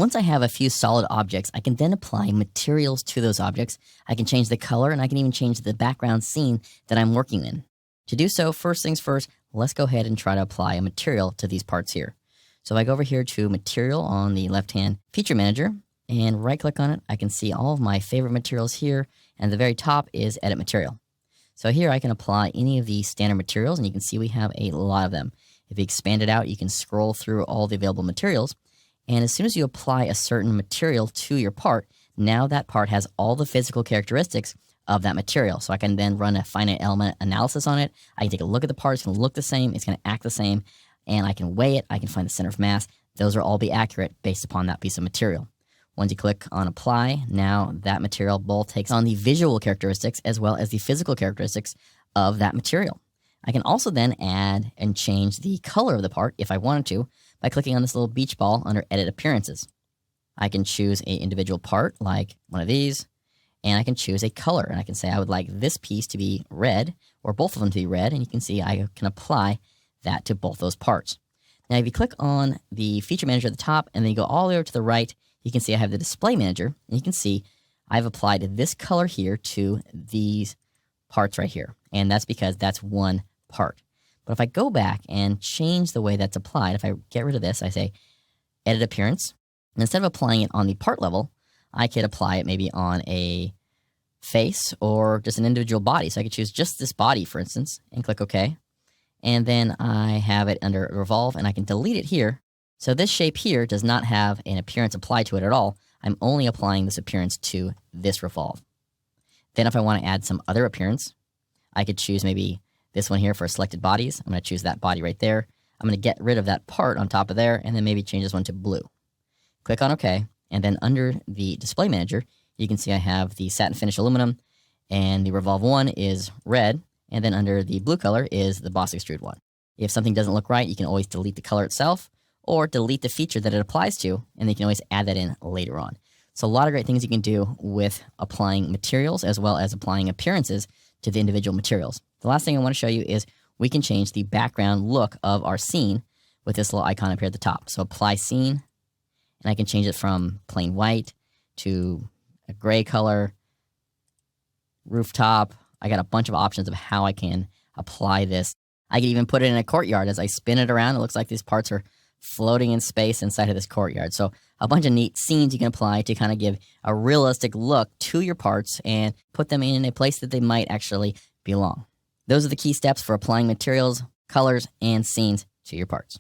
Once I have a few solid objects, I can then apply materials to those objects. I can change the color, and I can even change the background scene that I'm working in. To do so, first things first, let's go ahead and try to apply a material to these parts here. So if I go over here to Material on the left-hand Feature Manager and right-click on it, I can see all of my favorite materials here, and at the very top is Edit Material. So here I can apply any of these standard materials, and you can see we have a lot of them. If you expand it out, you can scroll through all the available materials, and as soon as you apply a certain material to your part, now that part has all the physical characteristics of that material. So I can then run a finite element analysis on it. I can take a look at the part. It's going to look the same. It's going to act the same. And I can weigh it. I can find the center of mass. Those will all be accurate based upon that piece of material. Once you click on Apply, now that material both takes on the visual characteristics as well as the physical characteristics of that material. I can also then add and change the color of the part if I wanted to by clicking on this little beach ball under Edit Appearances. I can choose an individual part like one of these, and I can choose a color. And I can say I would like this piece to be red, or both of them to be red, and you can see I can apply that to both those parts. Now, if you click on the Feature Manager at the top, and then you go all the way over to the right, you can see I have the Display Manager, and you can see I've applied this color here to these parts right here. And that's because that's one part. But if I go back and change the way that's applied, if I get rid of this, I say Edit Appearance, and instead of applying it on the part level, I could apply it maybe on a face or just an individual body. So I could choose just this body, for instance, and click OK. And then I have it under Revolve, and I can delete it here. So this shape here does not have an appearance applied to it at all. I'm only applying this appearance to this revolve. Then if I want to add some other appearance, I could choose maybe this one here for selected bodies. I'm going to choose that body right there. I'm going to get rid of that part on top of there, and then maybe change this one to blue. Click on OK, and then under the Display Manager, you can see I have the Satin Finish Aluminum, and the Revolve one is red, and then under the blue color is the Boss Extrude one. If something doesn't look right, you can always delete the color itself, or delete the feature that it applies to, and then you can always add that in later on. So a lot of great things you can do with applying materials as well as applying appearances to the individual materials. The last thing I want to show you is we can change the background look of our scene with this little icon up here at the top. So Apply Scene, and I can change it from plain white to a gray color, rooftop. I got a bunch of options of how I can apply this. I can even put it in a courtyard. As I spin it around, it looks like these parts are floating in space inside of this courtyard. So a bunch of neat scenes you can apply to kind of give a realistic look to your parts and put them in a place that they might actually belong. Those are the key steps for applying materials, colors, and scenes to your parts.